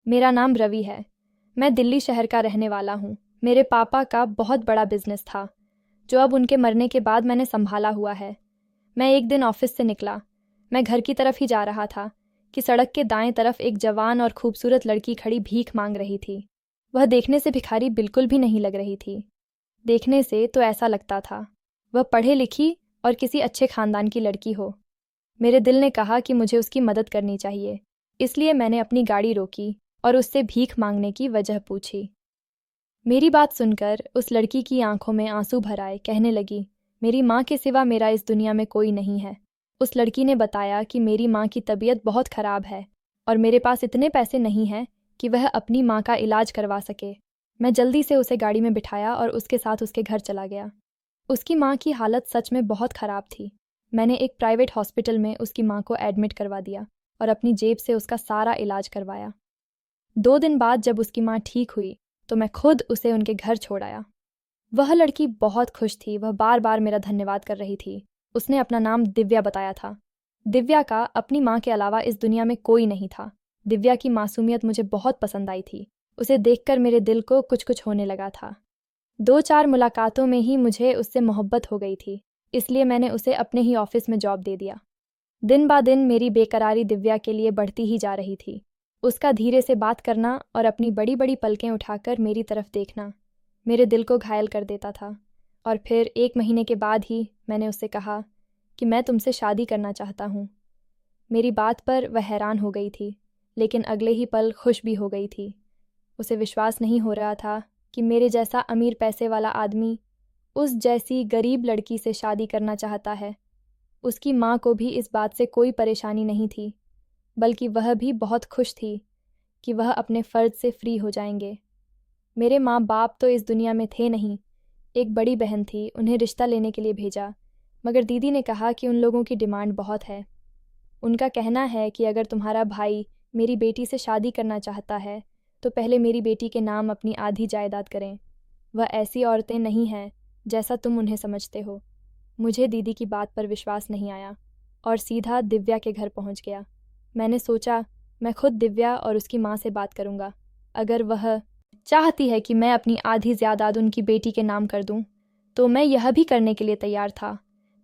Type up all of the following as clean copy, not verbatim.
मेरा नाम रवि है। मैं दिल्ली शहर का रहने वाला हूँ। मेरे पापा का बहुत बड़ा बिजनेस था जो अब उनके मरने के बाद मैंने संभाला हुआ है। मैं एक दिन ऑफिस से निकला। मैं घर की तरफ ही जा रहा था कि सड़क के दाएं तरफ एक जवान और खूबसूरत लड़की खड़ी भीख मांग रही थी। वह देखने से भिखारी बिल्कुल भी नहीं लग रही थी। देखने से तो ऐसा लगता था वह पढ़ी लिखी और किसी अच्छे खानदान की लड़की हो। मेरे दिल ने कहा कि मुझे उसकी मदद करनी चाहिए, इसलिए मैंने अपनी गाड़ी रोकी और उससे भीख मांगने की वजह पूछी। मेरी बात सुनकर उस लड़की की आंखों में आंसू भर आए। कहने लगी, मेरी माँ के सिवा मेरा इस दुनिया में कोई नहीं है। उस लड़की ने बताया कि मेरी माँ की तबीयत बहुत ख़राब है और मेरे पास इतने पैसे नहीं हैं कि वह अपनी माँ का इलाज करवा सके। मैं जल्दी से उसे गाड़ी में बिठाया और उसके साथ उसके घर चला गया। उसकी माँ की हालत सच में बहुत ख़राब थी। मैंने एक प्राइवेट हॉस्पिटल में उसकी माँ को एडमिट करवा दिया और अपनी जेब से उसका सारा इलाज करवाया। 2 दिन बाद जब उसकी माँ ठीक हुई तो मैं खुद उसे उनके घर छोड़ आया। वह लड़की बहुत खुश थी। वह बार बार मेरा धन्यवाद कर रही थी। उसने अपना नाम दिव्या बताया था। दिव्या का अपनी माँ के अलावा इस दुनिया में कोई नहीं था। दिव्या की मासूमियत मुझे बहुत पसंद आई थी। उसे देखकर मेरे दिल को कुछ कुछ होने लगा था। 2-4 मुलाकातों में ही मुझे उससे मोहब्बत हो गई थी, इसलिए मैंने उसे अपने ही ऑफिस में जॉब दे दिया। दिन बा दिन मेरी बेकरारी दिव्या के लिए बढ़ती ही जा रही थी। उसका धीरे से बात करना और अपनी बड़ी बड़ी पलकें उठाकर मेरी तरफ देखना मेरे दिल को घायल कर देता था। और फिर 1 महीने के बाद ही मैंने उससे कहा कि मैं तुमसे शादी करना चाहता हूँ। मेरी बात पर वह हैरान हो गई थी, लेकिन अगले ही पल खुश भी हो गई थी। उसे विश्वास नहीं हो रहा था कि मेरे जैसा अमीर पैसे वाला आदमी उस जैसी गरीब लड़की से शादी करना चाहता है। उसकी माँ को भी इस बात से कोई परेशानी नहीं थी, बल्कि वह भी बहुत खुश थी कि वह अपने फ़र्ज से फ्री हो जाएंगे। मेरे माँ बाप तो इस दुनिया में थे नहीं। एक बड़ी बहन थी, उन्हें रिश्ता लेने के लिए भेजा, मगर दीदी ने कहा कि उन लोगों की डिमांड बहुत है। उनका कहना है कि अगर तुम्हारा भाई मेरी बेटी से शादी करना चाहता है तो पहले मेरी बेटी के नाम अपनी आधी जायदाद करें। वह ऐसी औरतें नहीं हैं जैसा तुम उन्हें समझते हो। मुझे दीदी की बात पर विश्वास नहीं आया और सीधा दिव्या के घर पहुंच गया। मैंने सोचा मैं खुद दिव्या और उसकी माँ से बात करूंगा। अगर वह चाहती है कि मैं अपनी आधी जायदाद उनकी बेटी के नाम कर दूं, तो मैं यह भी करने के लिए तैयार था।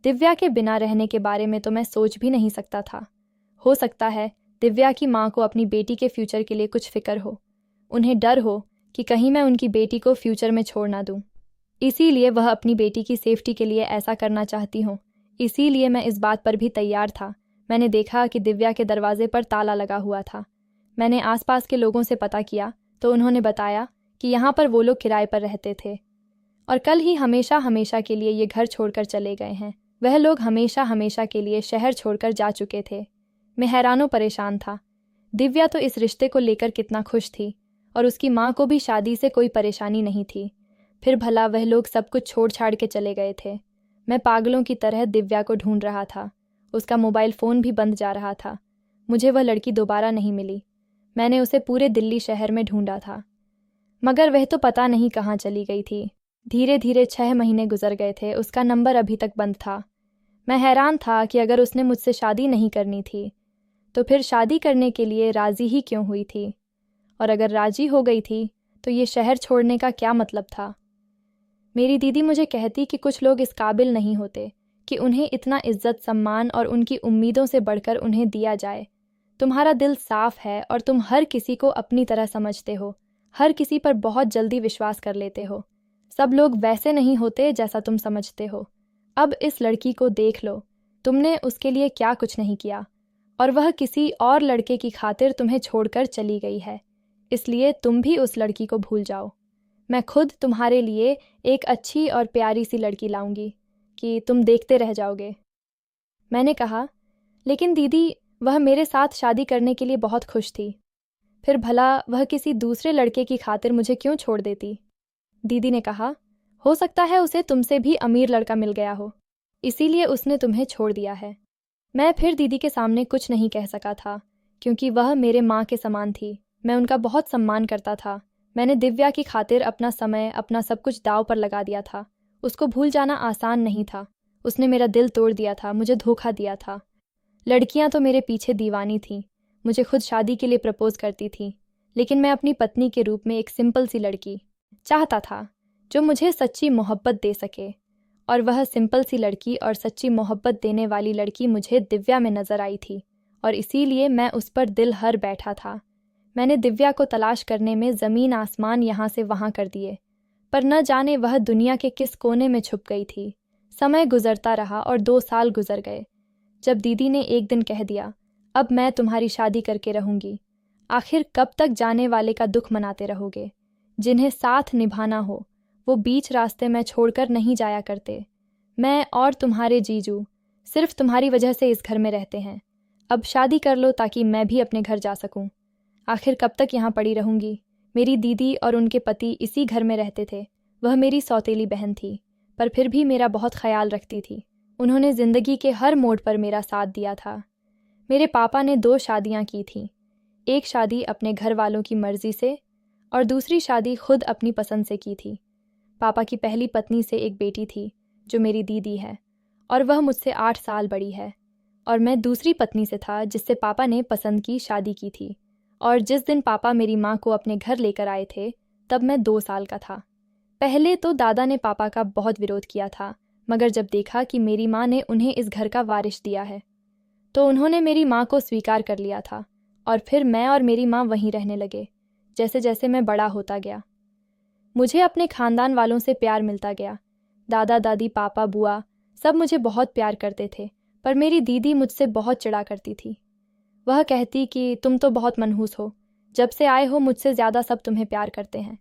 दिव्या के बिना रहने के बारे में तो मैं सोच भी नहीं सकता था। हो सकता है दिव्या की माँ को अपनी बेटी के फ्यूचर के लिए कुछ फिक्र हो। उन्हें डर हो कि कहीं मैं उनकी बेटी को फ्यूचर में छोड़ ना दूं। इसीलिए वह अपनी बेटी की सेफ्टी के लिए ऐसा करना चाहती हूँ। इसीलिए मैं इस बात पर भी तैयार था। मैंने देखा कि दिव्या के दरवाजे पर ताला लगा हुआ था। मैंने आसपास के लोगों से पता किया तो उन्होंने बताया कि यहाँ पर वो लोग किराए पर रहते थे और कल ही हमेशा हमेशा के लिए ये घर छोड़कर चले गए हैं। वह लोग हमेशा हमेशा के लिए शहर छोड़कर जा चुके थे। मैं हैरानों परेशान था। दिव्या तो इस रिश्ते को लेकर कितना खुश थी और उसकी माँ को भी शादी से कोई परेशानी नहीं थी। फिर भला वह लोग सब कुछ छोड़ छाड़ के चले गए थे। मैं पागलों की तरह दिव्या को ढूंढ रहा था। उसका मोबाइल फ़ोन भी बंद जा रहा था। मुझे वह लड़की दोबारा नहीं मिली। मैंने उसे पूरे दिल्ली शहर में ढूंढा था, मगर वह तो पता नहीं कहाँ चली गई थी। धीरे धीरे 6 महीने गुजर गए थे। उसका नंबर अभी तक बंद था। मैं हैरान था कि अगर उसने मुझसे शादी नहीं करनी थी तो फिर शादी करने के लिए राज़ी ही क्यों हुई थी, और अगर राज़ी हो गई थी तो ये शहर छोड़ने का क्या मतलब था। मेरी दीदी मुझे कहती कि कुछ लोग इस काबिल नहीं होते कि उन्हें इतना इज्जत सम्मान और उनकी उम्मीदों से बढ़कर उन्हें दिया जाए। तुम्हारा दिल साफ है और तुम हर किसी को अपनी तरह समझते हो, हर किसी पर बहुत जल्दी विश्वास कर लेते हो। सब लोग वैसे नहीं होते जैसा तुम समझते हो। अब इस लड़की को देख लो। तुमने उसके लिए क्या कुछ नहीं किया और वह किसी और लड़के की खातिर तुम्हें छोड़कर चली गई है। इसलिए तुम भी उस लड़की को भूल जाओ। मैं खुद तुम्हारे लिए एक अच्छी और प्यारी सी लड़की लाऊंगी कि तुम देखते रह जाओगे। मैंने कहा, लेकिन दीदी वह मेरे साथ शादी करने के लिए बहुत खुश थी। फिर भला वह किसी दूसरे लड़के की खातिर मुझे क्यों छोड़ देती। दीदी ने कहा, हो सकता है उसे तुमसे भी अमीर लड़का मिल गया हो, इसीलिए उसने तुम्हें छोड़ दिया है। मैं फिर दीदी के सामने कुछ नहीं कह सका था, क्योंकि वह मेरे माँ के समान थी। मैं उनका बहुत सम्मान करता था। मैंने दिव्या की खातिर अपना समय अपना सब कुछ दांव पर लगा दिया था। उसको भूल जाना आसान नहीं था। उसने मेरा दिल तोड़ दिया था, मुझे धोखा दिया था। लड़कियां तो मेरे पीछे दीवानी थीं, मुझे खुद शादी के लिए प्रपोज करती थीं, लेकिन मैं अपनी पत्नी के रूप में एक सिंपल सी लड़की चाहता था जो मुझे सच्ची मोहब्बत दे सके, और वह सिंपल सी लड़की और सच्ची मोहब्बत देने वाली लड़की मुझे दिव्या में नज़र आई थी, और इसीलिए मैं उस पर दिल हर बैठा था। मैंने दिव्या को तलाश करने में ज़मीन आसमान यहाँ से वहाँ कर दिए, पर न जाने वह दुनिया के किस कोने में छुप गई थी। समय गुजरता रहा और 2 साल गुजर गए, जब दीदी ने एक दिन कह दिया, अब मैं तुम्हारी शादी करके रहूँगी। आखिर कब तक जाने वाले का दुख मनाते रहोगे? जिन्हें साथ निभाना हो वो बीच रास्ते में छोड़कर नहीं जाया करते। मैं और तुम्हारे जीजू सिर्फ तुम्हारी वजह से इस घर में रहते हैं। अब शादी कर लो ताकि मैं भी अपने घर जा सकूं। आखिर कब तक यहाँ पड़ी रहूंगी? मेरी दीदी और उनके पति इसी घर में रहते थे। वह मेरी सौतेली बहन थी, पर फिर भी मेरा बहुत ख्याल रखती थी। उन्होंने ज़िंदगी के हर मोड़ पर मेरा साथ दिया था। मेरे पापा ने 2 शादियाँ की थीं। एक शादी अपने घर वालों की मर्ज़ी से और दूसरी शादी खुद अपनी पसंद से की थी। पापा की पहली पत्नी से एक बेटी थी जो मेरी दीदी है, और वह मुझसे 8 साल बड़ी है। और मैं दूसरी पत्नी से था जिससे पापा ने पसंद की शादी की थी। और जिस दिन पापा मेरी माँ को अपने घर लेकर आए थे तब मैं 2 साल का था। पहले तो दादा ने पापा का बहुत विरोध किया था, मगर जब देखा कि मेरी माँ ने उन्हें इस घर का वारिस दिया है तो उन्होंने मेरी माँ को स्वीकार कर लिया था। और फिर मैं और मेरी माँ वहीं रहने लगे। जैसे जैसे मैं बड़ा होता गया मुझे अपने खानदान वालों से प्यार मिलता गया। दादा दादी पापा बुआ सब मुझे बहुत प्यार करते थे, पर मेरी दीदी मुझसे बहुत चिढ़ा करती थी। वह कहती कि तुम तो बहुत मनहूस हो, जब से आए हो मुझसे ज़्यादा सब तुम्हें प्यार करते हैं।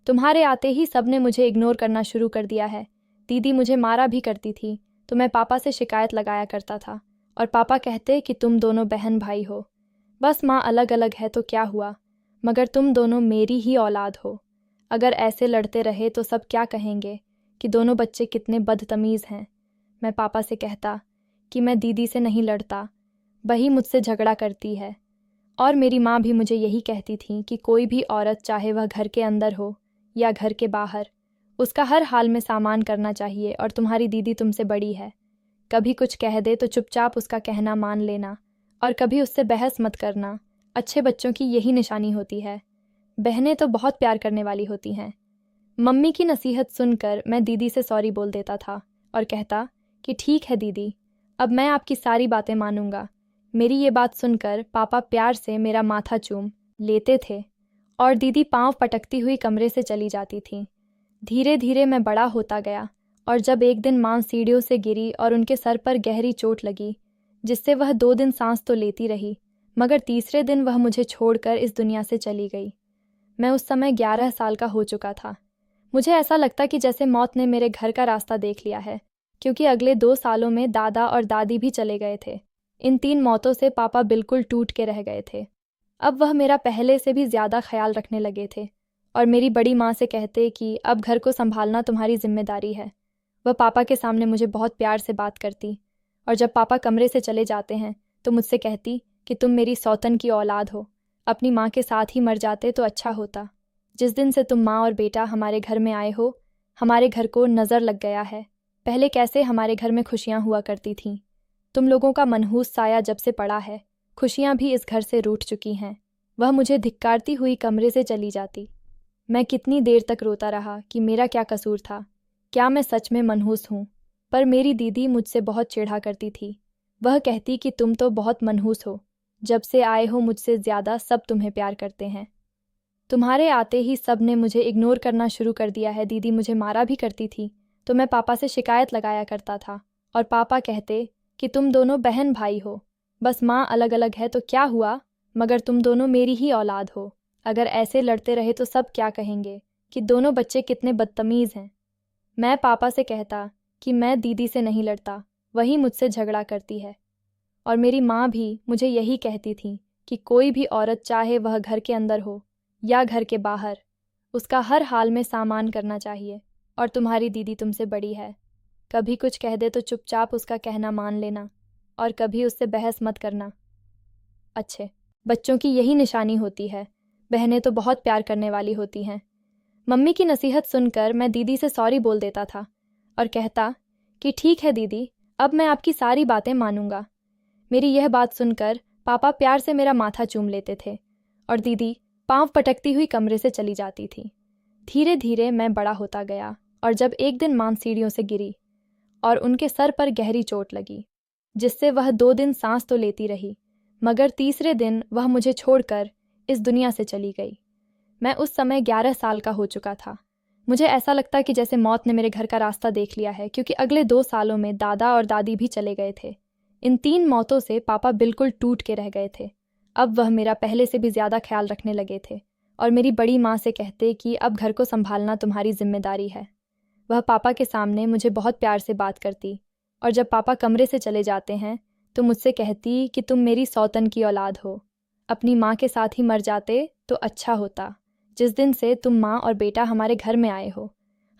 तुम्हारे आते ही सब ने मुझे इग्नोर करना शुरू कर दिया है। दीदी मुझे मारा भी करती थी तो मैं पापा से शिकायत लगाया करता था, और पापा कहते कि तुम दोनों बहन भाई हो, बस माँ अलग अलग है तो क्या हुआ, मगर तुम दोनों मेरी ही औलाद हो। अगर ऐसे लड़ते रहे तो सब क्या कहेंगे कि दोनों बच्चे कितने बदतमीज़ हैं। मैं पापा से कहता कि मैं दीदी से नहीं लड़ता, वही मुझसे झगड़ा करती है। और मेरी माँ भी मुझे यही कहती थी कि कोई भी औरत चाहे वह घर के अंदर हो या घर के बाहर, उसका हर हाल में सामान करना चाहिए, और तुम्हारी दीदी तुमसे बड़ी है। कभी कुछ कह दे तो चुपचाप उसका कहना मान लेना, और कभी उससे बहस मत करना। अच्छे बच्चों की यही निशानी होती है। बहनें तो बहुत प्यार करने वाली होती हैं। मम्मी की नसीहत सुनकर मैं दीदी से सॉरी बोल देता था और कहता कि ठीक है दीदी, अब मैं आपकी सारी बातें मानूंगा। मेरी ये बात सुनकर पापा प्यार से मेरा माथा चूम लेते थे और दीदी पाँव पटकती हुई कमरे से चली जाती थी। धीरे धीरे मैं बड़ा होता गया, और जब एक दिन माँ सीढ़ियों से गिरी और उनके सर पर गहरी चोट लगी, जिससे वह 2 दिन सांस तो लेती रही, मगर तीसरे दिन वह मुझे छोड़कर इस दुनिया से चली गई। मैं उस समय 11 साल का हो चुका था। मुझे ऐसा लगता कि जैसे मौत ने मेरे घर का रास्ता देख लिया है, क्योंकि अगले 2 सालों में दादा और दादी भी चले गए थे। इन 3 मौतों से पापा बिल्कुल टूट के रह गए थे। अब वह मेरा पहले से भी ज़्यादा ख्याल रखने लगे थे, और मेरी बड़ी माँ से कहते कि अब घर को संभालना तुम्हारी जिम्मेदारी है। वह पापा के सामने मुझे बहुत प्यार से बात करती, और जब पापा कमरे से चले जाते हैं तो मुझसे कहती कि तुम मेरी सौतन की औलाद हो, अपनी माँ के साथ ही मर जाते तो अच्छा होता। जिस दिन से तुम माँ और बेटा हमारे घर में आए हो, हमारे घर को नज़र लग गया है। पहले कैसे हमारे घर में खुशियाँ हुआ करती थीं। तुम लोगों का मनहूस साया जब से पड़ा है, खुशियाँ भी इस घर से रूठ चुकी हैं। वह मुझे धिक्कारती हुई कमरे से चली जाती। मैं कितनी देर तक रोता रहा कि मेरा क्या कसूर था, क्या मैं सच में मनहूस हूँ। पर मेरी दीदी मुझसे बहुत चिढ़ा करती थी। वह कहती कि तुम तो बहुत मनहूस हो, जब से आए हो मुझसे ज़्यादा सब तुम्हें प्यार करते हैं। तुम्हारे आते ही सब ने मुझे इग्नोर करना शुरू कर दिया है। दीदी मुझे मारा भी करती थी तो मैं पापा से शिकायत लगाया करता था, और पापा कहते कि तुम दोनों बहन भाई हो, बस माँ अलग अलग है तो क्या हुआ, मगर तुम दोनों मेरी ही औलाद हो। अगर ऐसे लड़ते रहे तो सब क्या कहेंगे कि दोनों बच्चे कितने बदतमीज़ हैं। मैं पापा से कहता कि मैं दीदी से नहीं लड़ता, वही मुझसे झगड़ा करती है। और मेरी माँ भी मुझे यही कहती थी कि कोई भी औरत चाहे वह घर के अंदर हो या घर के बाहर, उसका हर हाल में सामान करना चाहिए, और तुम्हारी दीदी तुमसे बड़ी है। कभी कुछ कह दे तो चुपचाप उसका कहना मान लेना, और कभी उससे बहस मत करना। अच्छे बच्चों की यही निशानी होती है। बहनें तो बहुत प्यार करने वाली होती हैं। मम्मी की नसीहत सुनकर मैं दीदी से सॉरी बोल देता था और कहता कि ठीक है दीदी, अब मैं आपकी सारी बातें मानूंगा। मेरी यह बात सुनकर पापा प्यार से मेरा माथा चूम लेते थे, और दीदी पाँव पटकती हुई कमरे से चली जाती थी। धीरे धीरे मैं बड़ा होता गया और जब एक दिन मां सीढ़ियों से गिरी और उनके सर पर गहरी चोट लगी, जिससे वह 2 दिन सांस तो लेती रही, मगर तीसरे दिन वह मुझे छोड़कर इस दुनिया से चली गई। मैं उस समय 11 साल का हो चुका था। मुझे ऐसा लगता कि जैसे मौत ने मेरे घर का रास्ता देख लिया है, क्योंकि अगले 2 सालों में दादा और दादी भी चले गए थे। इन 3 मौतों से पापा बिल्कुल टूट के रह गए थे। अब वह मेरा पहले से भी ज़्यादा ख्याल रखने लगे थे और मेरी बड़ी माँ से कहते कि अब घर को संभालना तुम्हारी जिम्मेदारी है। वह पापा के सामने मुझे बहुत प्यार से बात करती और जब पापा कमरे से चले जाते हैं तो मुझसे कहती कि तुम मेरी सौतन की औलाद हो, अपनी माँ के साथ ही मर जाते तो अच्छा होता। जिस दिन से तुम माँ और बेटा हमारे घर में आए हो,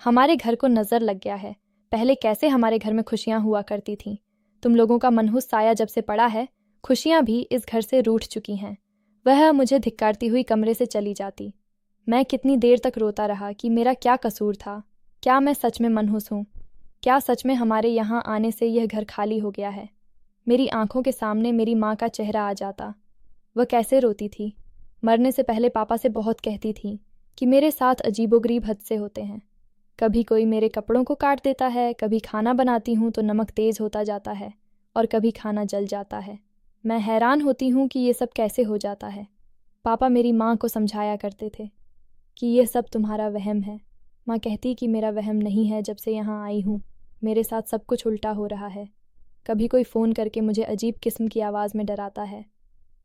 हमारे घर को नज़र लग गया है। पहले कैसे हमारे घर में खुशियाँ हुआ करती थीं। तुम लोगों का मनहूस साया जब से पड़ा है, खुशियाँ भी इस घर से रूठ चुकी हैं। वह मुझे धिक्कारती हुई कमरे से चली जाती। मैं कितनी देर तक रोता रहा कि मेरा क्या कसूर था। क्या मैं सच में मनहूस हूँ? क्या सच में हमारे यहाँ आने से यह घर खाली हो गया है? मेरी आंखों के सामने मेरी माँ का चेहरा आ जाता। वह कैसे रोती थी। मरने से पहले पापा से बहुत कहती थी कि मेरे साथ अजीबोगरीब हादसे होते हैं। कभी कोई मेरे कपड़ों को काट देता है, कभी खाना बनाती हूँ तो नमक तेज़ होता जाता है और कभी खाना जल जाता है। मैं हैरान होती हूँ कि ये सब कैसे हो जाता है। पापा मेरी माँ को समझाया करते थे कि ये सब तुम्हारा वहम है। माँ कहती कि मेरा वहम नहीं है, जब से यहाँ आई हूँ मेरे साथ सब कुछ उल्टा हो रहा है। कभी कोई फ़ोन करके मुझे अजीब किस्म की आवाज़ में डराता है,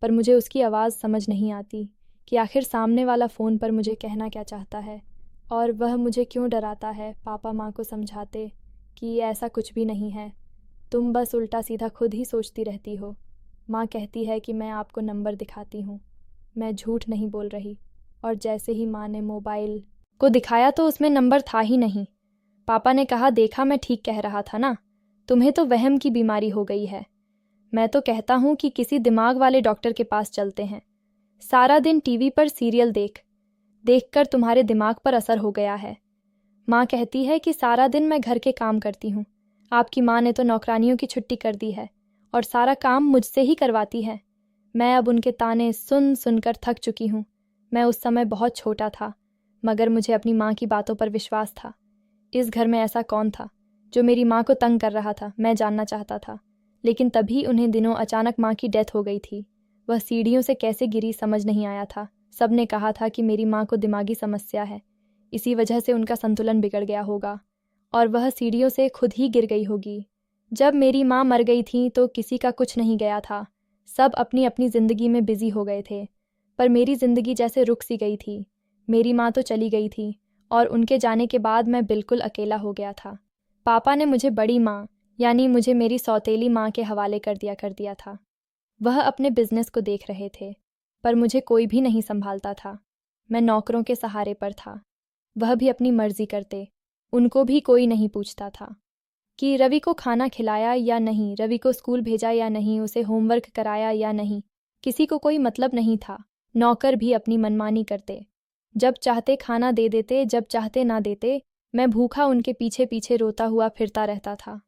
पर मुझे उसकी आवाज़ समझ नहीं आती कि आखिर सामने वाला फ़ोन पर मुझे कहना क्या चाहता है और वह मुझे क्यों डराता है। पापा माँ को समझाते कि ऐसा कुछ भी नहीं है, तुम बस उल्टा सीधा खुद ही सोचती रहती हो। माँ कहती है कि मैं आपको नंबर दिखाती हूँ। मैं झूठ नहीं बोल रही। और जैसे ही माँ ने मोबाइल को दिखाया तो उसमें नंबर था ही नहीं। पापा ने कहा, देखा मैं ठीक कह रहा था ना, तुम्हें तो वहम की बीमारी हो गई है। मैं तो कहता हूँ कि किसी दिमाग वाले डॉक्टर के पास चलते हैं। सारा दिन टीवी पर सीरियल देख कर तुम्हारे दिमाग पर असर हो गया है। माँ कहती है कि सारा दिन मैं घर के काम करती हूँ। आपकी माँ ने तो नौकरानियों की छुट्टी कर दी है और सारा काम मुझसे ही करवाती है। मैं अब उनके ताने सुन सुनकर थक चुकी हूँ। मैं उस समय बहुत छोटा था, मगर मुझे अपनी माँ की बातों पर विश्वास था। इस घर में ऐसा कौन था जो मेरी माँ को तंग कर रहा था, मैं जानना चाहता था। लेकिन तभी उन्हें दिनों अचानक माँ की डेथ हो गई थी। वह सीढ़ियों से कैसे गिरी समझ नहीं आया था। सब ने कहा था कि मेरी माँ को दिमागी समस्या है, इसी वजह से उनका संतुलन बिगड़ गया होगा और वह सीढ़ियों से खुद ही गिर गई होगी। जब मेरी माँ मर गई थी तो किसी का कुछ नहीं गया था। सब अपनी अपनी ज़िंदगी में बिजी हो गए थे, पर मेरी ज़िंदगी जैसे रुक सी गई थी। मेरी माँ तो चली गई थी और उनके जाने के बाद मैं बिल्कुल अकेला हो गया था। पापा ने मुझे बड़ी माँ यानी मुझे मेरी सौतेली माँ के हवाले कर दिया था। वह अपने बिजनेस को देख रहे थे, पर मुझे कोई भी नहीं संभालता था। मैं नौकरों के सहारे पर था। वह भी अपनी मर्जी करते, उनको भी कोई नहीं पूछता था कि रवि को खाना खिलाया या नहीं, रवि को स्कूल भेजा या नहीं, उसे होमवर्क कराया या नहीं। किसी को कोई मतलब नहीं था। नौकर भी अपनी मनमानी करते, जब चाहते खाना दे देते, जब चाहते ना देते। मैं भूखा उनके पीछे पीछे रोता हुआ फिरता रहता था।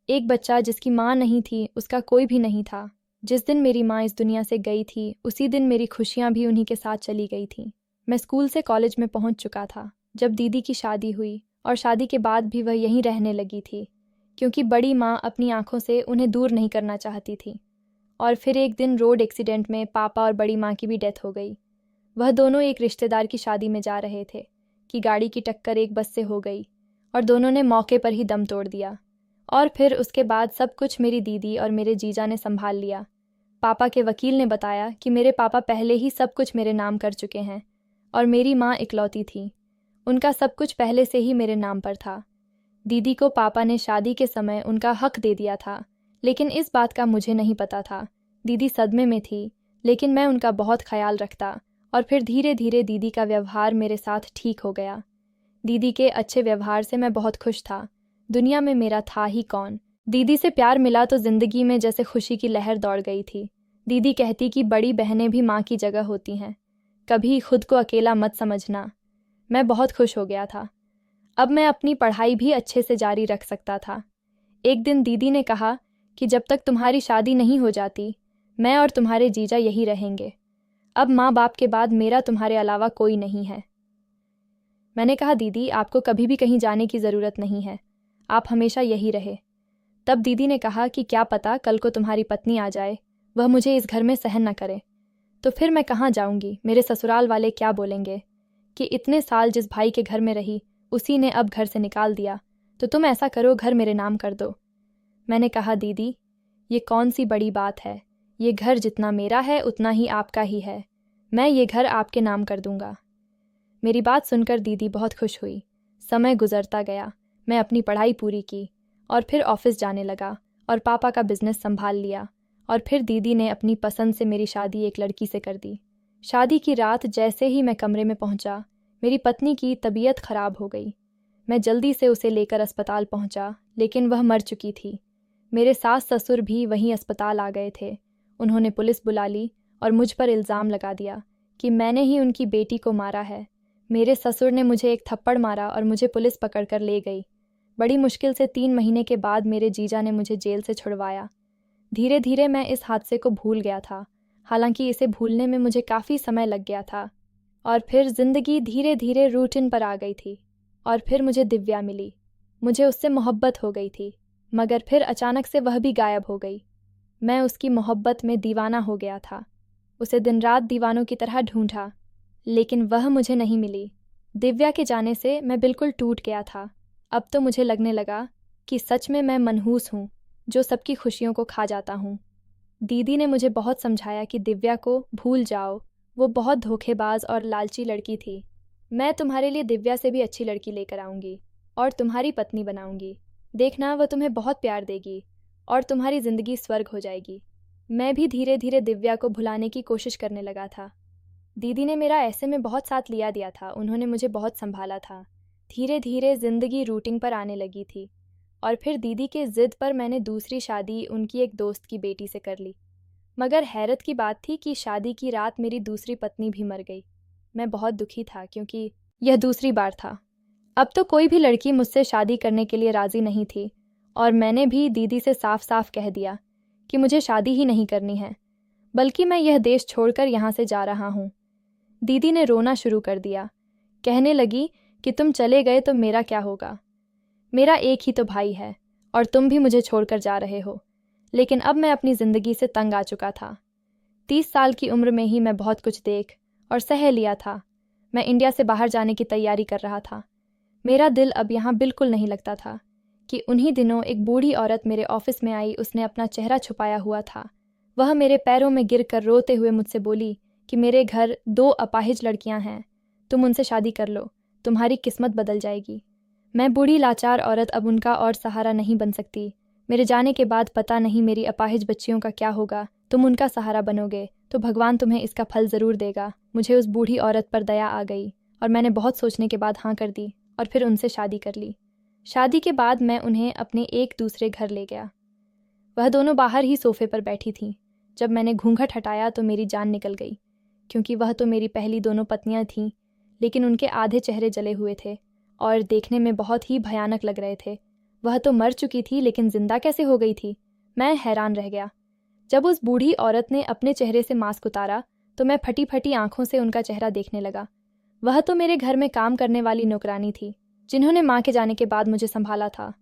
एक बच्चा जिसकी माँ नहीं थी, उसका कोई भी नहीं था। जिस दिन मेरी माँ इस दुनिया से गई थी, उसी दिन मेरी खुशियाँ भी उन्हीं के साथ चली गई थीं। मैं स्कूल से कॉलेज में पहुँच चुका था जब दीदी की शादी हुई, और शादी के बाद भी वह यहीं रहने लगी थी, क्योंकि बड़ी माँ अपनी आंखों से उन्हें दूर नहीं करना चाहती थी। और फिर एक दिन रोड एक्सीडेंट में पापा और बड़ी माँ की भी डेथ हो गई। वह दोनों एक रिश्तेदार की शादी में जा रहे थे कि गाड़ी की टक्कर एक बस से हो गई और दोनों ने मौके पर ही दम तोड़ दिया। और फिर उसके बाद सब कुछ मेरी दीदी और मेरे जीजा ने संभाल लिया। पापा के वकील ने बताया कि मेरे पापा पहले ही सब कुछ मेरे नाम कर चुके हैं और मेरी माँ इकलौती थी, उनका सब कुछ पहले से ही मेरे नाम पर था। दीदी को पापा ने शादी के समय उनका हक दे दिया था, लेकिन इस बात का मुझे नहीं पता था। दीदी सदमे में थी, लेकिन मैं उनका बहुत ख्याल रखता और फिर धीरे धीरे दीदी का व्यवहार मेरे साथ ठीक हो गया। दीदी के अच्छे व्यवहार से मैं बहुत खुश था। दुनिया में मेरा था ही कौन। दीदी से प्यार मिला तो ज़िंदगी में जैसे खुशी की लहर दौड़ गई थी। दीदी कहती कि बड़ी बहनें भी माँ की जगह होती हैं, कभी खुद को अकेला मत समझना। मैं बहुत खुश हो गया था। अब मैं अपनी पढ़ाई भी अच्छे से जारी रख सकता था। एक दिन दीदी ने कहा कि जब तक तुम्हारी शादी नहीं हो जाती, मैं और तुम्हारे जीजा यही रहेंगे। अब माँ बाप के बाद मेरा तुम्हारे अलावा कोई नहीं है। मैंने कहा, दीदी आपको कभी भी कहीं जाने की ज़रूरत नहीं है, आप हमेशा यही रहे। तब दीदी ने कहा कि क्या पता कल को तुम्हारी पत्नी आ जाए, वह मुझे इस घर में सहन न करे, तो फिर मैं कहाँ जाऊंगी, मेरे ससुराल वाले क्या बोलेंगे कि इतने साल जिस भाई के घर में रही उसी ने अब घर से निकाल दिया, तो तुम ऐसा करो घर मेरे नाम कर दो। मैंने कहा, दीदी ये कौन सी बड़ी बात है, ये घर जितना मेरा है उतना ही आपका ही है, मैं ये घर आपके नाम कर दूंगा। मेरी बात सुनकर दीदी बहुत खुश हुई। समय गुजरता गया, मैं अपनी पढ़ाई पूरी की और फिर ऑफिस जाने लगा और पापा का बिजनेस संभाल लिया। और फिर दीदी ने अपनी पसंद से मेरी शादी एक लड़की से कर दी। शादी की रात जैसे ही मैं कमरे में पहुंचा, मेरी पत्नी की तबीयत खराब हो गई। मैं जल्दी से उसे लेकर अस्पताल पहुंचा, लेकिन वह मर चुकी थी। मेरे सास ससुर भी वहीं अस्पताल आ गए थे। उन्होंने पुलिस बुला ली और मुझ पर इल्ज़ाम लगा दिया कि मैंने ही उनकी बेटी को मारा है। मेरे ससुर ने मुझे एक थप्पड़ मारा और मुझे पुलिस पकड़ कर ले गई। बड़ी मुश्किल से 3 महीने के बाद मेरे जीजा ने मुझे जेल से छुड़वाया। धीरे धीरे मैं इस हादसे को भूल गया था, हालांकि इसे भूलने में मुझे काफ़ी समय लग गया था। और फिर ज़िंदगी धीरे धीरे रूटीन पर आ गई थी और फिर मुझे दिव्या मिली। मुझे उससे मोहब्बत हो गई थी, मगर फिर अचानक से वह भी गायब हो गई। मैं उसकी मोहब्बत में दीवाना हो गया था। उसे दिन रात दीवानों की तरह ढूंढा, लेकिन वह मुझे नहीं मिली। दिव्या के जाने से मैं बिल्कुल टूट गया था। अब तो मुझे लगने लगा कि सच में मैं मनहूस हूँ, जो सबकी खुशियों को खा जाता हूँ। दीदी ने मुझे बहुत समझाया कि दिव्या को भूल जाओ, वो बहुत धोखेबाज और लालची लड़की थी। मैं तुम्हारे लिए दिव्या से भी अच्छी लड़की लेकर आऊँगी और तुम्हारी पत्नी बनाऊँगी। देखना, वह तुम्हें बहुत प्यार देगी और तुम्हारी ज़िंदगी स्वर्ग हो जाएगी। मैं भी धीरे धीरे दिव्या को भुलाने की कोशिश करने लगा था। दीदी ने मेरा ऐसे में बहुत साथ लिया दिया था, उन्होंने मुझे बहुत संभाला था। धीरे धीरे ज़िंदगी रूटीन पर आने लगी थी और फिर दीदी के ज़िद पर मैंने दूसरी शादी उनकी एक दोस्त की बेटी से कर ली। मगर हैरत की बात थी कि शादी की रात मेरी दूसरी पत्नी भी मर गई। मैं बहुत दुखी था क्योंकि यह दूसरी बार था। अब तो कोई भी लड़की मुझसे शादी करने के लिए राज़ी नहीं थी और मैंने भी दीदी से साफ साफ कह दिया कि मुझे शादी ही नहीं करनी है, बल्कि मैं यह देश छोड़कर यहाँ से जा रहा हूँ। दीदी ने रोना शुरू कर दिया, कहने लगी कि तुम चले गए तो मेरा क्या होगा, मेरा एक ही तो भाई है और तुम भी मुझे छोड़कर जा रहे हो। लेकिन अब मैं अपनी ज़िंदगी से तंग आ चुका था। 30 साल की उम्र में ही मैं बहुत कुछ देख और सह लिया था। मैं इंडिया से बाहर जाने की तैयारी कर रहा था। मेरा दिल अब यहाँ बिल्कुल नहीं लगता था कि उन्हीं दिनों एक बूढ़ी औरत मेरे ऑफिस में आई। उसने अपना चेहरा छुपाया हुआ था। वह मेरे पैरों में गिरकर रोते हुए मुझसे बोली कि मेरे घर 2 अपाहिज लड़कियां हैं, तुम उनसे शादी कर लो, तुम्हारी किस्मत बदल जाएगी। मैं बूढ़ी लाचार औरत अब उनका और सहारा नहीं बन सकती। मेरे जाने के बाद पता नहीं मेरी अपाहिज बच्चियों का क्या होगा। तुम उनका सहारा बनोगे तो भगवान तुम्हें इसका फल ज़रूर देगा। मुझे उस बूढ़ी औरत पर दया आ गई और मैंने बहुत सोचने के बाद हाँ कर दी और फिर उनसे शादी कर ली। शादी के बाद मैं उन्हें अपने एक दूसरे घर ले गया। वह दोनों बाहर ही सोफे पर बैठी थीं। जब मैंने घूंघट हटाया तो मेरी जान निकल गई, क्योंकि वह तो मेरी पहली दोनों पत्नियां थीं, लेकिन उनके आधे चेहरे जले हुए थे और देखने में बहुत ही भयानक लग रहे थे। वह तो मर चुकी थी, लेकिन जिंदा कैसे हो गई थी? मैं हैरान रह गया। जब उस बूढ़ी औरत ने अपने चेहरे से मास्क उतारा तो मैं फटी फटी आंखों से उनका चेहरा देखने लगा। वह तो मेरे घर में काम करने वाली नौकरानी थी, जिन्होंने माँ के जाने के बाद मुझे संभाला था।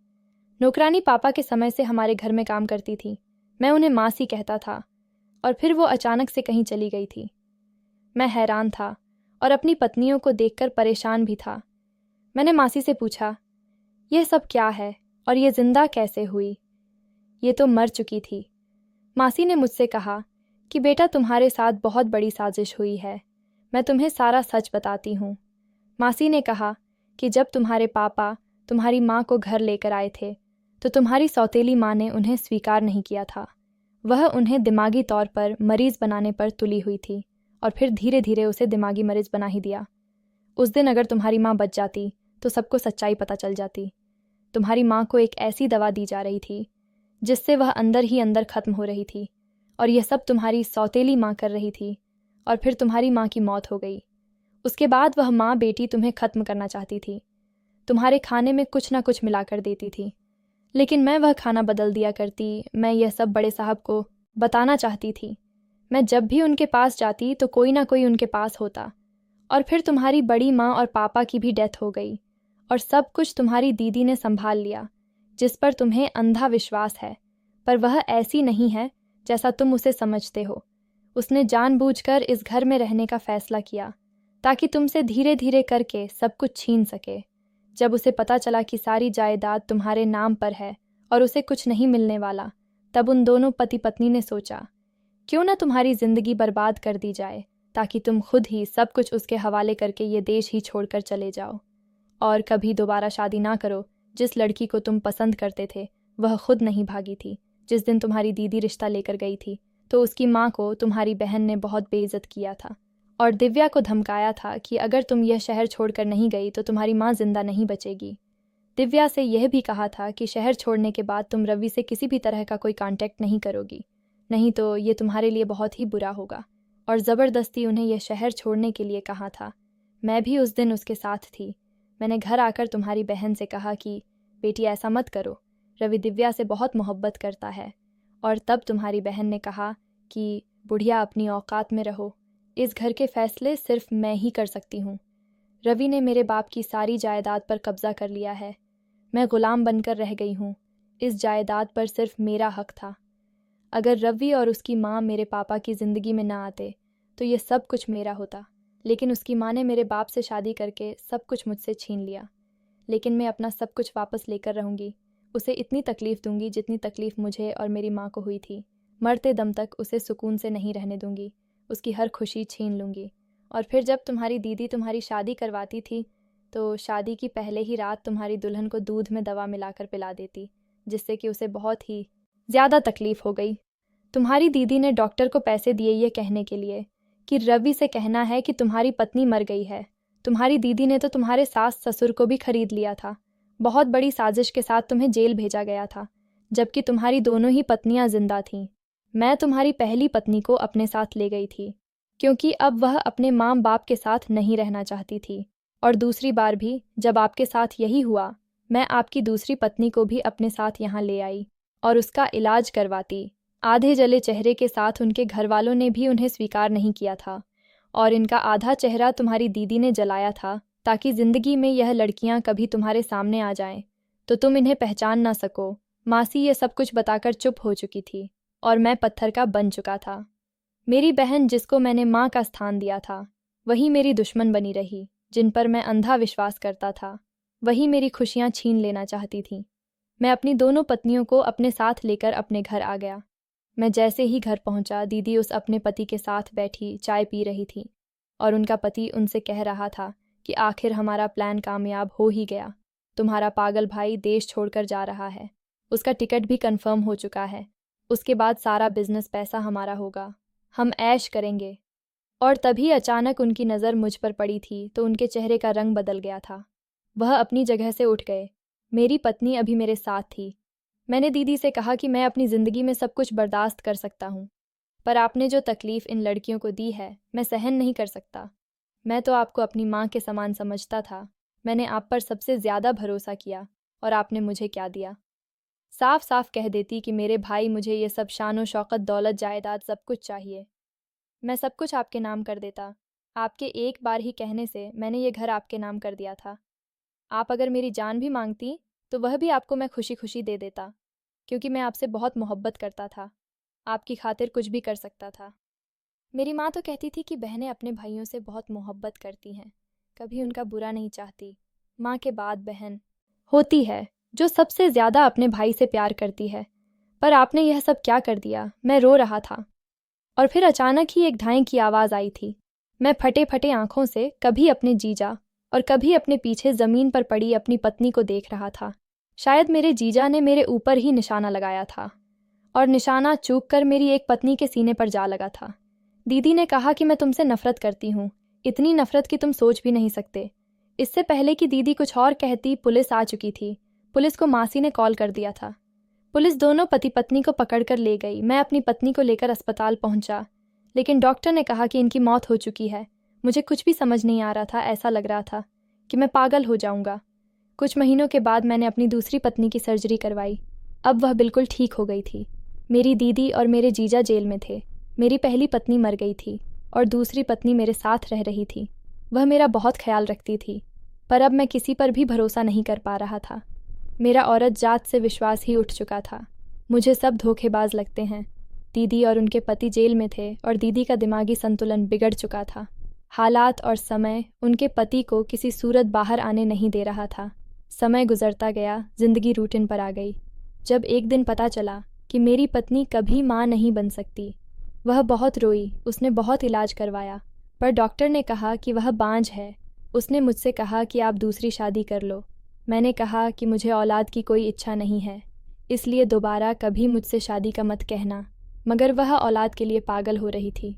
नौकरानी पापा के समय से हमारे घर में काम करती थी। मैं उन्हें माँ सी कहता था और फिर वो अचानक से कहीं चली गई थी। मैं हैरान था और अपनी पत्नियों को देखकर परेशान भी था। मैंने मासी से पूछा, यह सब क्या है और ये जिंदा कैसे हुई? ये तो मर चुकी थी। मासी ने मुझसे कहा कि बेटा, तुम्हारे साथ बहुत बड़ी साजिश हुई है, मैं तुम्हें सारा सच बताती हूँ। मासी ने कहा कि जब तुम्हारे पापा तुम्हारी माँ को घर लेकर आए थे तो तुम्हारी सौतेली माँ ने उन्हें स्वीकार नहीं किया था। वह उन्हें दिमागी तौर पर मरीज बनाने पर तुली हुई थी और फिर धीरे धीरे उसे दिमागी मरीज बना ही दिया। उस दिन अगर तुम्हारी माँ बच जाती तो सबको सच्चाई पता चल जाती। तुम्हारी माँ को एक ऐसी दवा दी जा रही थी जिससे वह अंदर ही अंदर खत्म हो रही थी और यह सब तुम्हारी सौतेली माँ कर रही थी। और फिर तुम्हारी माँ की मौत हो गई। उसके बाद वह माँ बेटी तुम्हें ख़त्म करना चाहती थी। तुम्हारे खाने में कुछ ना कुछ मिला कर देती थी, लेकिन मैं वह खाना बदल दिया करती। मैं यह सब बड़े साहब को बताना चाहती थी। मैं जब भी उनके पास जाती तो कोई ना कोई उनके पास होता। और फिर तुम्हारी बड़ी माँ और पापा की भी डेथ हो गई और सब कुछ तुम्हारी दीदी ने संभाल लिया, जिस पर तुम्हें अंधा विश्वास है, पर वह ऐसी नहीं है जैसा तुम उसे समझते हो। उसने जानबूझकर इस घर में रहने का फैसला किया ताकि तुमसे धीरे धीरे करके सब कुछ छीन सके। जब उसे पता चला कि सारी जायदाद तुम्हारे नाम पर है और उसे कुछ नहीं मिलने वाला, तब उन दोनों पति पत्नी ने सोचा, क्यों ना तुम्हारी जिंदगी बर्बाद कर दी जाए ताकि तुम खुद ही सब कुछ उसके हवाले करके ये देश ही छोड़कर चले जाओ और कभी दोबारा शादी ना करो। जिस लड़की को तुम पसंद करते थे वह खुद नहीं भागी थी। जिस दिन तुम्हारी दीदी रिश्ता लेकर गई थी तो उसकी माँ को तुम्हारी बहन ने बहुत बेइज्जत किया था और दिव्या को धमकाया था कि अगर तुम यह शहर छोड़कर नहीं गई तो तुम्हारी माँ जिंदा नहीं बचेगी। दिव्या से यह भी कहा था कि शहर छोड़ने के बाद तुम रवि से किसी भी तरह का कोई कांटेक्ट नहीं करोगी, नहीं तो ये तुम्हारे लिए बहुत ही बुरा होगा। और ज़बरदस्ती उन्हें यह शहर छोड़ने के लिए कहा था। मैं भी उस दिन उसके साथ थी। मैंने घर आकर तुम्हारी बहन से कहा कि बेटी ऐसा मत करो, रवि दिव्या से बहुत मोहब्बत करता है। और तब तुम्हारी बहन ने कहा कि बुढ़िया अपनी औकात में रहो, इस घर के फैसले सिर्फ मैं ही कर सकती हूँ। रवि ने मेरे बाप की सारी जायदाद पर कब्जा कर लिया है। मैं गुलाम बनकर रह गई हूँ। इस जायदाद पर सिर्फ मेरा हक था। अगर रवि और उसकी माँ मेरे पापा की ज़िंदगी में ना आते तो ये सब कुछ मेरा होता, लेकिन उसकी माँ ने मेरे बाप से शादी करके सब कुछ मुझसे छीन लिया। लेकिन मैं अपना सब कुछ वापस लेकर रहूँगी। उसे इतनी तकलीफ़ दूंगी जितनी तकलीफ़ मुझे और मेरी माँ को हुई थी। मरते दम तक उसे सुकून से नहीं रहने दूंगी। उसकी हर खुशी छीन लूँगी। और फिर जब तुम्हारी दीदी तुम्हारी शादी करवाती थी तो शादी की पहले ही रात तुम्हारी दुल्हन को दूध में दवा मिलाकर पिला देती, जिससे कि उसे बहुत ही ज़्यादा तकलीफ़ हो गई। तुम्हारी दीदी ने डॉक्टर को पैसे दिए ये कहने के लिए कि रवि से कहना है कि तुम्हारी पत्नी मर गई है। तुम्हारी दीदी ने तो तुम्हारे सास ससुर को भी खरीद लिया था। बहुत बड़ी साजिश के साथ तुम्हें जेल भेजा गया था, जबकि तुम्हारी दोनों ही पत्नियां जिंदा थीं। मैं तुम्हारी पहली पत्नी को अपने साथ ले गई थी क्योंकि अब वह अपने माँ बाप के साथ नहीं रहना चाहती थी। और दूसरी बार भी जब आपके साथ यही हुआ, मैं आपकी दूसरी पत्नी को भी अपने साथ यहाँ ले आई और उसका इलाज करवाती। आधे जले चेहरे के साथ उनके घर वालों ने भी उन्हें स्वीकार नहीं किया था और इनका आधा चेहरा तुम्हारी दीदी ने जलाया था ताकि ज़िंदगी में यह लड़कियां कभी तुम्हारे सामने आ जाएं तो तुम इन्हें पहचान ना सको। मासी ये सब कुछ बताकर चुप हो चुकी थी और मैं पत्थर का बन चुका था। मेरी बहन जिसको मैंने माँ का स्थान दिया था वही मेरी दुश्मन बनी रही। जिन पर मैं अंधा विश्वास करता था वही मेरी खुशियाँ छीन लेना चाहती थी। मैं अपनी दोनों पत्नियों को अपने साथ लेकर अपने घर आ गया। मैं जैसे ही घर पहुंचा, दीदी उस अपने पति के साथ बैठी चाय पी रही थी और उनका पति उनसे कह रहा था कि आखिर हमारा प्लान कामयाब हो ही गया। तुम्हारा पागल भाई देश छोड़कर जा रहा है। उसका टिकट भी कंफर्म हो चुका है। उसके बाद सारा बिजनेस पैसा हमारा होगा। हम ऐश करेंगे। और तभी अचानक उनकी नज़र मुझ पर पड़ी थी तो उनके चेहरे का रंग बदल गया था। वह अपनी जगह से उठ गए। मेरी पत्नी अभी मेरे साथ थी। मैंने दीदी से कहा कि मैं अपनी ज़िंदगी में सब कुछ बर्दाश्त कर सकता हूँ, पर आपने जो तकलीफ़ इन लड़कियों को दी है मैं सहन नहीं कर सकता। मैं तो आपको अपनी माँ के समान समझता था। मैंने आप पर सबसे ज़्यादा भरोसा किया और आपने मुझे क्या दिया। साफ साफ कह देती कि मेरे भाई मुझे ये सब शान व शौकत, दौलत, जायदाद सब कुछ चाहिए। मैं सब कुछ आपके नाम कर देता। आपके एक बार ही कहने से मैंने ये घर आपके नाम कर दिया था। आप अगर मेरी जान भी मांगती तो वह भी आपको मैं खुशी खुशी दे देता, क्योंकि मैं आपसे बहुत मोहब्बत करता था। आपकी खातिर कुछ भी कर सकता था। मेरी माँ तो कहती थी कि बहनें अपने भाइयों से बहुत मोहब्बत करती हैं, कभी उनका बुरा नहीं चाहती। माँ के बाद बहन होती है जो सबसे ज़्यादा अपने भाई से प्यार करती है। पर आपने यह सब क्या कर दिया। मैं रो रहा था और फिर अचानक ही एक ढाई की आवाज़ आई थी। मैं फटे फटे आंखों से कभी अपने जीजा और कभी अपने पीछे ज़मीन पर पड़ी अपनी पत्नी को देख रहा था। शायद मेरे जीजा ने मेरे ऊपर ही निशाना लगाया था और निशाना चूक कर मेरी एक पत्नी के सीने पर जा लगा था। दीदी ने कहा कि मैं तुमसे नफ़रत करती हूँ, इतनी नफ़रत कि तुम सोच भी नहीं सकते। इससे पहले कि दीदी कुछ और कहती, पुलिस आ चुकी थी। पुलिस को मासी ने कॉल कर दिया था। पुलिस दोनों पति पत्नी को पकड़कर ले गई। मैं अपनी पत्नी को लेकर अस्पताल पहुंचा, लेकिन डॉक्टर ने कहा कि इनकी मौत हो चुकी है। मुझे कुछ भी समझ नहीं आ रहा था। ऐसा लग रहा था कि मैं पागल हो जाऊंगा। कुछ महीनों के बाद मैंने अपनी दूसरी पत्नी की सर्जरी करवाई। अब वह बिल्कुल ठीक हो गई थी। मेरी दीदी और मेरे जीजा जेल में थे। मेरी पहली पत्नी मर गई थी और दूसरी पत्नी मेरे साथ रह रही थी। वह मेरा बहुत ख्याल रखती थी, पर अब मैं किसी पर भी भरोसा नहीं कर पा रहा था। मेरा औरत जात से विश्वास ही उठ चुका था। मुझे सब धोखेबाज लगते हैं। दीदी और उनके पति जेल में थे और दीदी का दिमागी संतुलन बिगड़ चुका था। हालात और समय उनके पति को किसी सूरत बाहर आने नहीं दे रहा था। समय गुजरता गया, जिंदगी रूटीन पर आ गई। जब एक दिन पता चला कि मेरी पत्नी कभी माँ नहीं बन सकती, वह बहुत रोई। उसने बहुत इलाज करवाया, पर डॉक्टर ने कहा कि वह बांझ है। उसने मुझसे कहा कि आप दूसरी शादी कर लो। मैंने कहा कि मुझे औलाद की कोई इच्छा नहीं है, इसलिए दोबारा कभी मुझसे शादी का मत कहना। मगर वह औलाद के लिए पागल हो रही थी।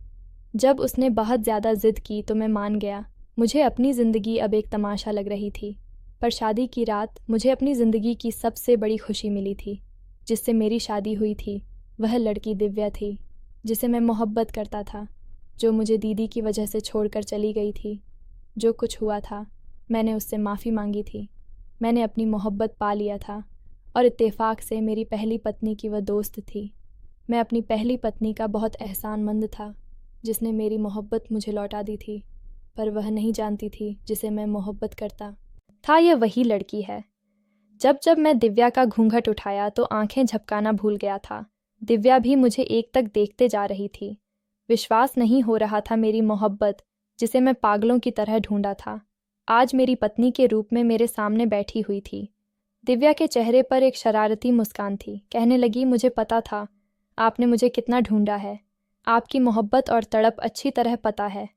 जब उसने बहुत ज़्यादा ज़िद की तो मैं मान गया। मुझे अपनी ज़िंदगी अब एक तमाशा लग रही थी, पर शादी की रात मुझे अपनी ज़िंदगी की सबसे बड़ी खुशी मिली थी। जिससे मेरी शादी हुई थी वह लड़की दिव्या थी, जिसे मैं मोहब्बत करता था, जो मुझे दीदी की वजह से छोड़कर चली गई थी। जो कुछ हुआ था, मैंने उससे माफ़ी मांगी थी। मैंने अपनी मोहब्बत पा लिया था और इत्तेफाक से मेरी पहली पत्नी की वह दोस्त थी। मैं अपनी पहली पत्नी का बहुत एहसानमंद था, जिसने मेरी मोहब्बत मुझे लौटा दी थी, पर वह नहीं जानती थी जिसे मैं मोहब्बत करता था यह वही लड़की है। जब जब मैं दिव्या का घूंघट उठाया तो आंखें झपकाना भूल गया था। दिव्या भी मुझे एक तक देखते जा रही थी। विश्वास नहीं हो रहा था मेरी मोहब्बत, जिसे मैं पागलों की तरह ढूंढा था, आज मेरी पत्नी के रूप में मेरे सामने बैठी हुई थी। दिव्या के चेहरे पर एक शरारती मुस्कान थी। कहने लगी, मुझे पता था आपने मुझे कितना ढूंढा है। आपकी मोहब्बत और तड़प अच्छी तरह पता है।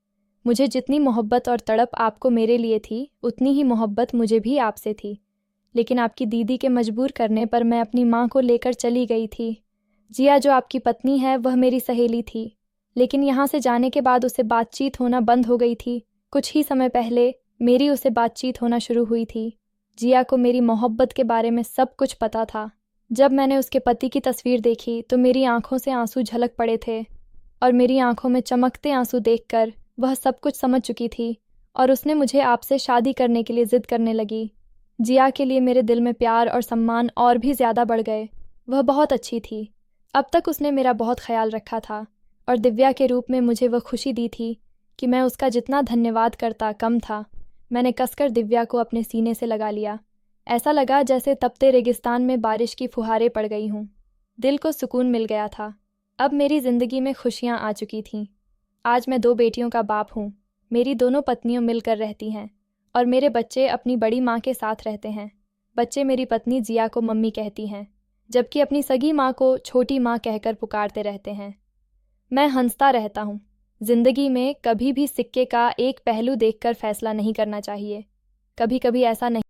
मुझे जितनी मोहब्बत और तड़प आपको मेरे लिए थी, उतनी ही मोहब्बत मुझे भी आपसे थी। लेकिन आपकी दीदी के मजबूर करने पर मैं अपनी माँ को लेकर चली गई थी। जिया जो आपकी पत्नी है वह मेरी सहेली थी, लेकिन यहाँ से जाने के बाद उससे बातचीत होना बंद हो गई थी। कुछ ही समय पहले मेरी उससे बातचीत होना शुरू हुई थी। जिया को मेरी मोहब्बत के बारे में सब कुछ पता था। जब मैंने उसके पति की तस्वीर देखी तो मेरी आंखों से आंसू झलक पड़े थे और मेरी आंखों में चमकते आंसू देखकर वह सब कुछ समझ चुकी थी और उसने मुझे आपसे शादी करने के लिए जिद करने लगी। जिया के लिए मेरे दिल में प्यार और सम्मान और भी ज़्यादा बढ़ गए। वह बहुत अच्छी थी। अब तक उसने मेरा बहुत ख्याल रखा था और दिव्या के रूप में मुझे वह खुशी दी थी कि मैं उसका जितना धन्यवाद करता कम था। मैंने कसकर दिव्या को अपने सीने से लगा लिया। ऐसा लगा जैसे तपते रेगिस्तान में बारिश की फुहारें पड़ गई हों। दिल को सुकून मिल गया था। अब मेरी ज़िंदगी में खुशियाँ आ चुकी थीं। आज मैं 2 बेटियों का बाप हूँ। मेरी दोनों पत्नियों मिलकर रहती हैं और मेरे बच्चे अपनी बड़ी माँ के साथ रहते हैं। बच्चे मेरी पत्नी जिया को मम्मी कहती हैं, जबकि अपनी सगी माँ को छोटी माँ कहकर पुकारते रहते हैं। मैं हंसता रहता हूँ। जिंदगी में कभी भी सिक्के का एक पहलू देखकर फैसला नहीं करना चाहिए। कभी कभी ऐसा नहीं